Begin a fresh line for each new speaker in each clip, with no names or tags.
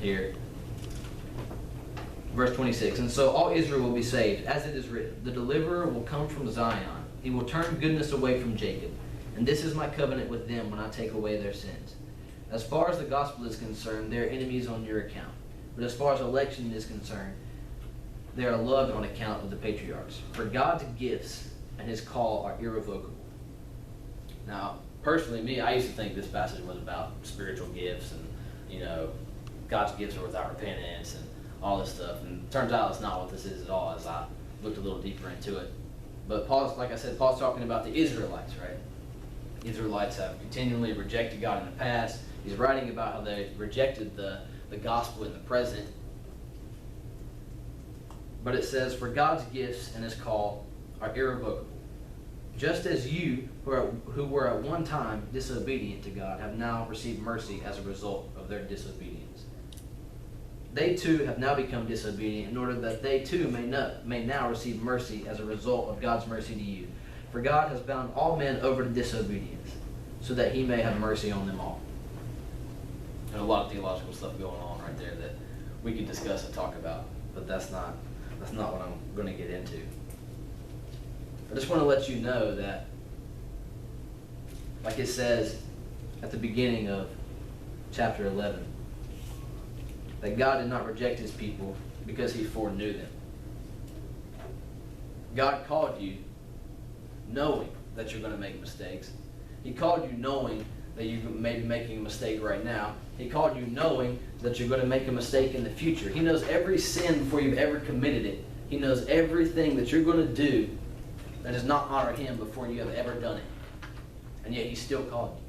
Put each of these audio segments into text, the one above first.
here. Verse 26, and so all Israel will be saved, as it is written, the deliverer will come from Zion. He will turn goodness away from Jacob. And this is my covenant with them when I take away their sins. As far as the gospel is concerned, they are enemies on your account. But as far as election is concerned, they are loved on account of the patriarchs. For God's gifts and his call are irrevocable. Now, personally, I used to think this passage was about spiritual gifts and, God's gifts are without repentance and all this stuff. And it turns out it's not what this is at all, as I looked a little deeper into it. But Paul's talking about the Israelites, right? The Israelites have continually rejected God in the past. He's writing about how they rejected the gospel in the present. But it says, for God's gifts and his call are irrevocable. Just as you, who were at one time disobedient to God, have now received mercy as a result of their disobedience. They too have now become disobedient in order that they too may now receive mercy as a result of God's mercy to you. For God has bound all men over to disobedience, so that he may have mercy on them all. And a lot of theological stuff going on right there that we could discuss and talk about, but that's not what I'm going to get into. I just want to let you know that, like it says at the beginning of chapter 11, that God did not reject his people because he foreknew them. God called you knowing that you're going to make mistakes. He called you knowing that you may be making a mistake right now. He called you knowing that you're going to make a mistake in the future. He knows every sin before you've ever committed it. He knows everything that you're going to do that does not honor him before you have ever done it. And yet he still called you.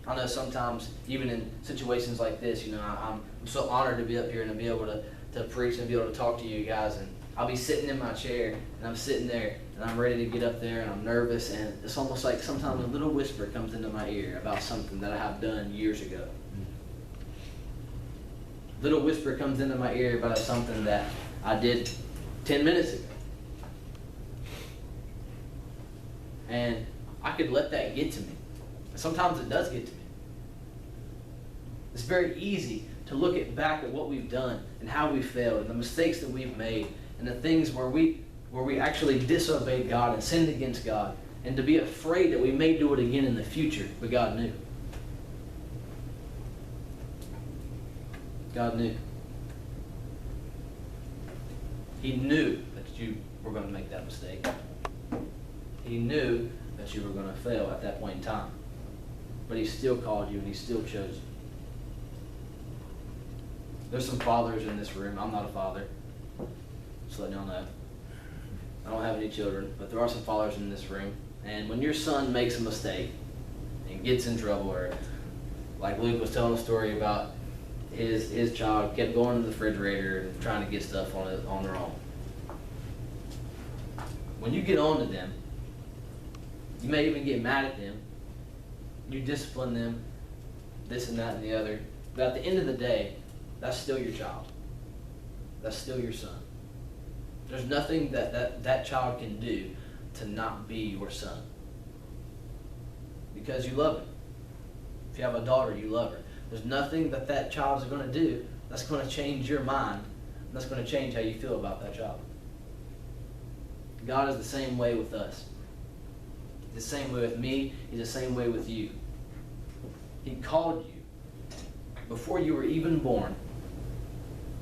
I know sometimes, even in situations like this, I'm so honored to be up here and to be able to preach and be able to talk to you guys. And I'll be sitting in my chair, and I'm sitting there, and I'm ready to get up there, and I'm nervous, and it's almost like sometimes a little whisper comes into my ear about something that I have done years ago. Little whisper comes into my ear about something that I did 10 minutes ago. And I could let that get to me. Sometimes it does get to me. It's very easy to look back at what we've done and how we failed and the mistakes that we've made and the things where we actually disobeyed God and sinned against God, and to be afraid that we may do it again in the future, but God knew. God knew. He knew that you were going to make that mistake. He knew that you were going to fail at that point in time. But he still called you and he still chose you. There's some fathers in this room. I'm not a father. Just letting y'all know. I don't have any children, but there are some fathers in this room. And when your son makes a mistake and gets in trouble, or like Luke was telling a story about his child kept going to the refrigerator and trying to get stuff on their own. When you get on to them, you may even get mad at them. You discipline them, this and that and the other. But at the end of the day, that's still your child. That's still your son. There's nothing that child can do to not be your son. Because you love him. If you have a daughter, you love her. There's nothing that child is going to do that's going to change your mind. And that's going to change how you feel about that child. God is the same way with us. He's the same way with me. He's the same way with you. He called you before you were even born.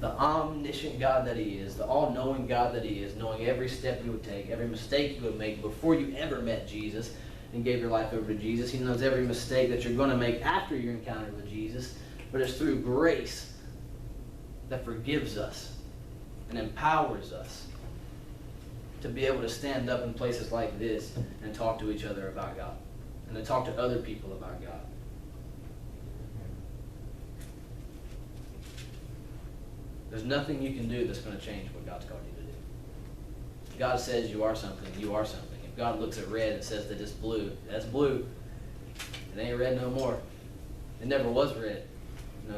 The omniscient God that he is, the all-knowing God that he is, knowing every step you would take, every mistake you would make before you ever met Jesus and gave your life over to Jesus. He knows every mistake that you're going to make after your encounter with Jesus. But it's through grace that forgives us and empowers us to be able to stand up in places like this and talk to each other about God and to talk to other people about God. There's nothing you can do that's going to change what God's called you to do. If God says you are something, you are something. If God looks at red and says that it's blue, that's blue. It ain't red no more. It never was red.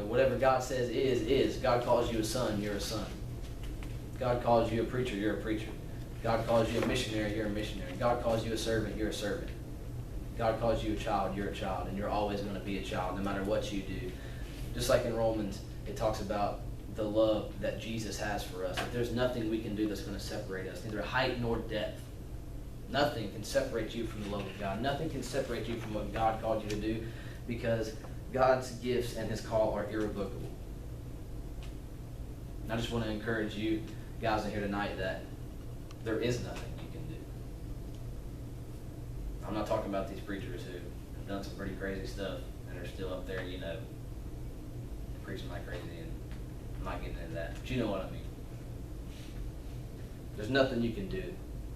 Whatever God says is. God calls you a son, you're a son. God calls you a preacher, you're a preacher. God calls you a missionary, you're a missionary. God calls you a servant, you're a servant. God calls you a child, you're a child, and you're always going to be a child no matter what you do. Just like in Romans, it talks about the love that Jesus has for us. That there's nothing we can do that's going to separate us, neither height nor depth. Nothing can separate you from the love of God. Nothing can separate you from what God called you to do, because God's gifts and his call are irrevocable. And I just want to encourage you guys in here tonight that there is nothing you can do. I'm not talking about these preachers who have done some pretty crazy stuff and are still up there, preaching like crazy, and I'm not getting into that, but you know what I mean. There's nothing you can do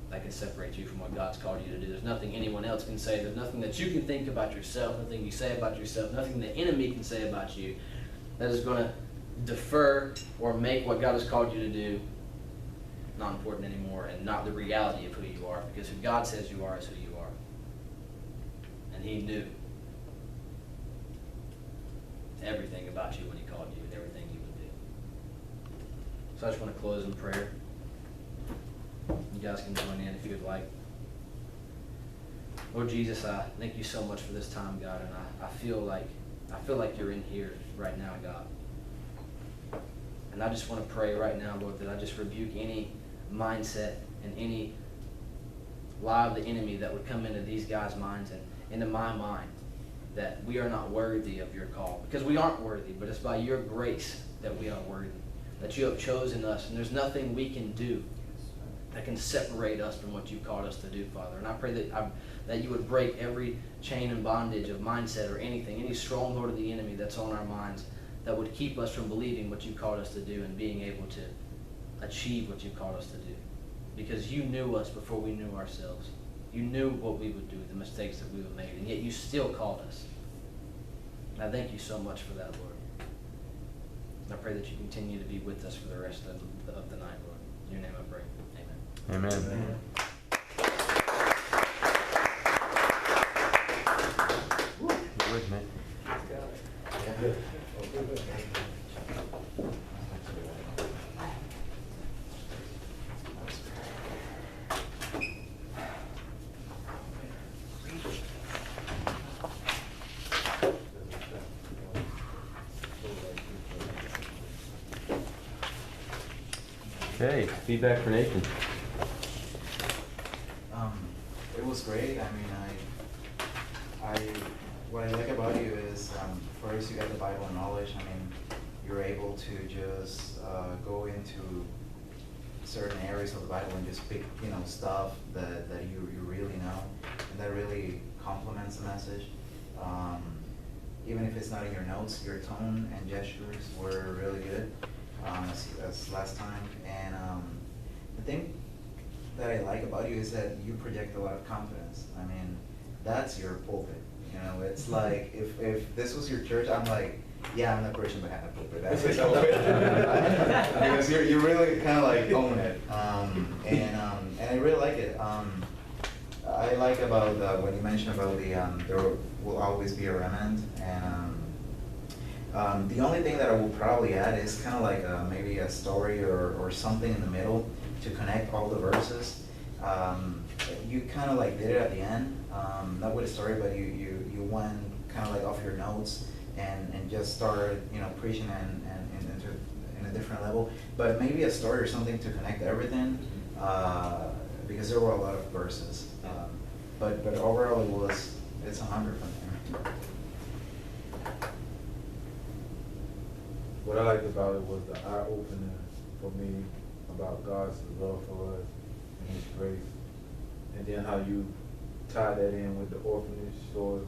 that can separate you from what God's called you to do. There's nothing anyone else can say. There's nothing that you can think about yourself, nothing you say about yourself, nothing the enemy can say about you that is going to defer or make what God has called you to do not important anymore, and not the reality of who you are, because who God says you are is who you are. And he knew everything about you when he called you, and everything you would do. So I just want to close in prayer. You guys can join in if you would like. Lord Jesus, I thank you so much for this time, God, and I feel like you're in here right now, God. And I just want to pray right now, Lord, that I just rebuke any mindset and any lie of the enemy that would come into these guys' minds and into my mind, that we are not worthy of your call. Because we aren't worthy, but it's by your grace that we are worthy, that you have chosen us, and there's nothing we can do that can separate us from what you've called us to do, Father. And I pray that you would break every chain and bondage of mindset or anything, any stronghold of the enemy that's on our minds that would keep us from believing what you called us to do and being able to achieve what you called us to do. Because you knew us before we knew ourselves. You knew what we would do, the mistakes that we would make, and yet you still called us. And I thank you so much for that, Lord. And I pray that you continue to be with us for the rest of the night, Lord. In your name I pray. Amen.
Amen. Amen. You're with me. Okay, feedback for Nathan.
It was great. I mean, what I like about you is, first you got the Bible knowledge. I mean, you're able to just go into certain areas of the Bible and just pick, stuff that you really know, and that really complements the message. Even if it's not in your notes, your tone and gestures were really good, as last time. And the thing that I like about you is that you project a lot of confidence. I mean, that's your pulpit. It's like if this was your church, I'm like, yeah, I'm the person behind the pulpit. That's it. Because you really kind of like own it, and I really like it. I like about when you mentioned about there will always be a remnant, and the only thing that I will probably add is kind of like maybe a story or something in the middle to connect all the verses. You kind of like did it at the end, not with a story, but you went kind of like off your notes and just started preaching and in a different level. But maybe a story or something to connect everything, because there were a lot of verses. But overall it's 100 from there.
What I liked about it was the eye-opener for me about God's love for us and His grace, and then how you tie that in with the orphanage story.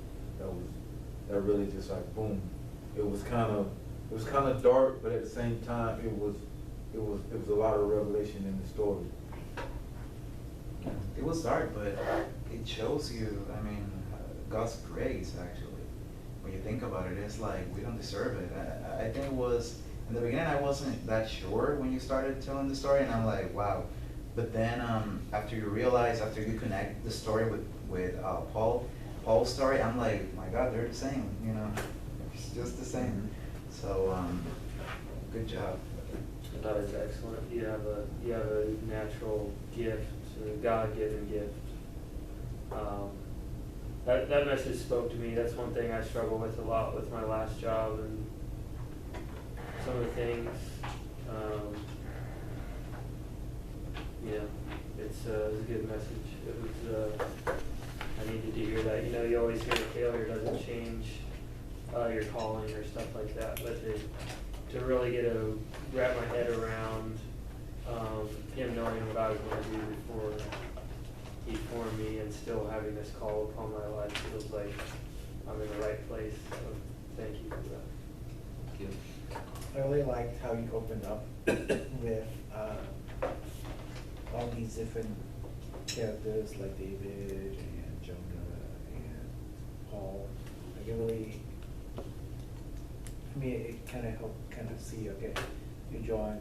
That really just like boom. It was kind of dark, but at the same time it was a lot of revelation in the story.
It was dark, but it shows you, I mean, God's grace, actually. When you think about it, it's like we don't deserve it. I think it was, in the beginning, I wasn't that sure when you started telling the story, and I'm like, wow. But then after you realize, after you connect the story with Paul's story, I'm like, my God, they're the same, it's just the same. So, good job.
That is excellent. You have a natural gift, a God-given gift. That message spoke to me. That's one thing I struggle with a lot with my last job, and things. Yeah, it's a good message. It was, I needed to hear that. You know, you always hear failure doesn't change your calling or stuff like that, but to really wrap my head around him knowing what I was going to do before he formed me and still having this call upon my life feels like I'm in the right place. So thank you for that.
Thank you.
I really liked how you opened up with all these different characters like David and Jonah and Paul. Like it really, for me, it kind of helped kind of see, okay, you're drawing,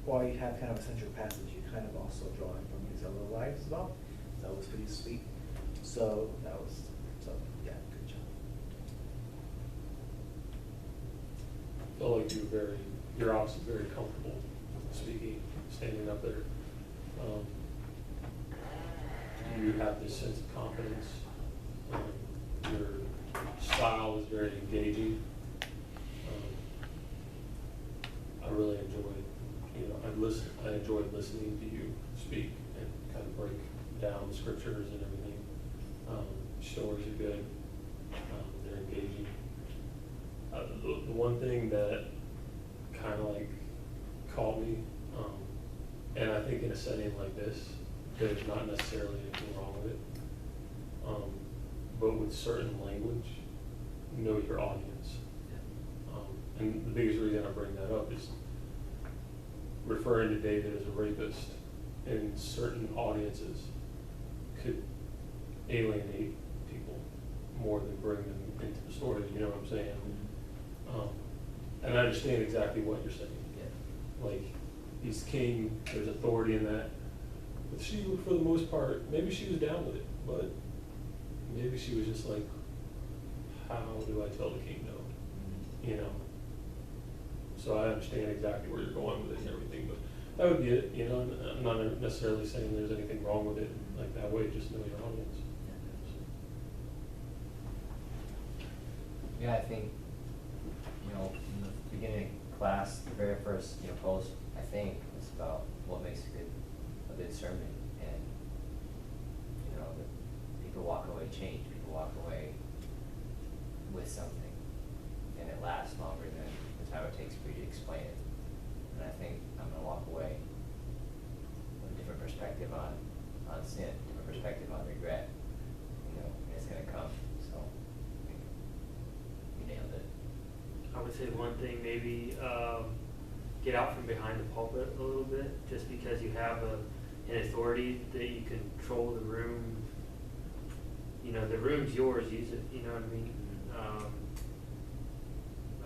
while you have kind of a central passage, you're kind of also drawing from these other lives as well. So that was pretty sweet. So yeah, good job.
Felt like you're obviously very comfortable speaking, standing up there. You have this sense of confidence. Your style is very engaging. I really enjoyed, I enjoyed listening to you speak and kind of break down the scriptures and everything. Stories are good. They're engaging. The one thing that kind of like caught me, and I think in a setting like this, there's not necessarily anything wrong with it, but with certain language, know your audience. And the biggest reason I bring that up is referring to David as a rapist in certain audiences could alienate people more than bring them into the story, you know what I'm saying? And I understand exactly what you're saying.
Yeah.
Like, he's king, there's authority in that. But she, for the most part, maybe she was down with it, but maybe she was just like, how do I tell the king no? You know? So I understand exactly where you're going with it and everything, but that would be it, you know? I'm not necessarily saying there's anything wrong with it like that way, just know your audience.
Yeah, I think, in the beginning of class, the very first, post, I think, was about what makes a good sermon. And, that people walk away changed, people walk away with something. And it lasts longer than the time it takes for you to explain it. And I think I'm going to walk away with a different perspective on sin, different perspective on regret. And it's going to come. So, you nailed it.
I would say one thing, maybe get out from behind the pulpit a little bit, just because you have an authority that you control the room. The room's yours, use it, you know what I mean?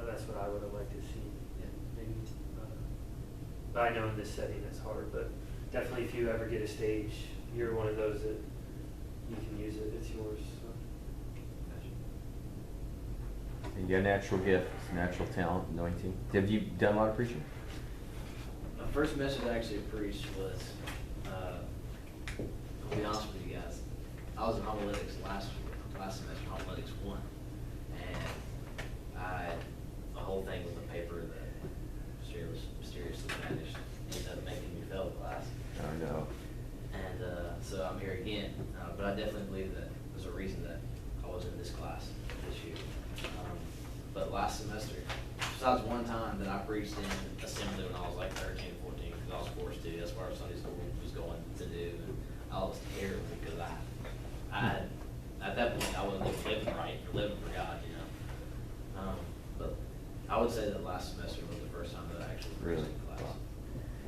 That's what I would have liked to see. Maybe. But I know in this setting it's hard, but definitely if you ever get a stage, you're one of those that you can use it, it's yours. So.
And you got a natural gift, natural talent, anointing. Have you done a lot of preaching?
My first message I actually preached was, I'll be honest with you guys, I was in homiletics last semester, homiletics 1, and the whole thing was a paper that mysteriously vanished. Ended up making me fail the class.
Oh no.
And so I'm here again, but I definitely believe that there's a reason that I was in this class this year. But last semester, besides one time that I preached in assembly when I was like 13, 14, because I was forced to, that's where Sunday school was going to do, and I was terrible because I at that point I wasn't even living right, or living for God, but I would say that last semester was the first time that I actually preached in class.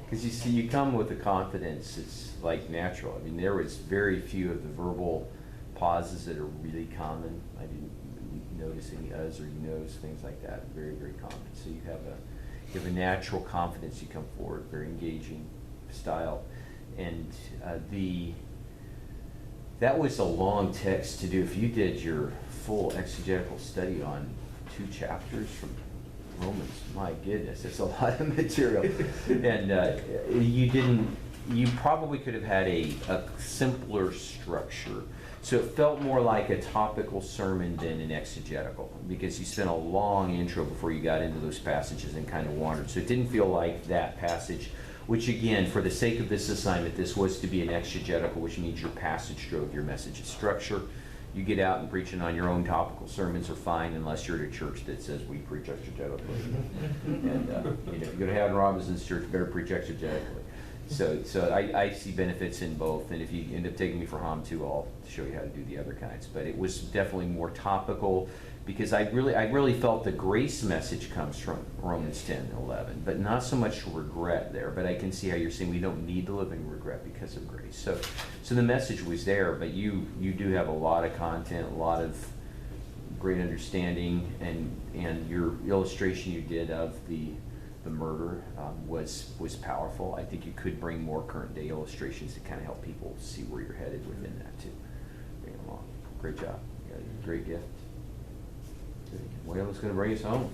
Because you see, you come with the confidence, it's like natural. I mean, there was very few of the verbal pauses that are really common. I didn't notice any uhs or nos, things like that. Very, very common. So you have a natural confidence. You come forward, very engaging style, and that was a long text to do. If you did your full exegetical study on 2 chapters from Romans, my goodness, it's a lot of material. And you probably could have had a simpler structure. So it felt more like a topical sermon than an exegetical, because you spent a long intro before you got into those passages and kind of wandered. So it didn't feel like that passage, which again, for the sake of this assignment, this was to be an exegetical, which means your passage drove your message structure. You get out and preaching on your own topical sermons are fine, unless you're at a church that says we preach exegetically. And if you go to Howard Robinson's church, better preach exegetically. So I see benefits in both, and if you end up taking me for Ham too, I'll show you how to do the other kinds. But it was definitely more topical, because I really felt the grace message comes from Romans 10 and 11, but not so much regret there. But I can see how you're saying we don't need to live in regret because of grace. So the message was there, but you do have a lot of content, a lot of great understanding, and your illustration you did of the murder was powerful. I think you could bring more current day illustrations to kind of help people see where you're headed within that too. Bring it along. Great job. You got a great gift. What else is going to bring us home?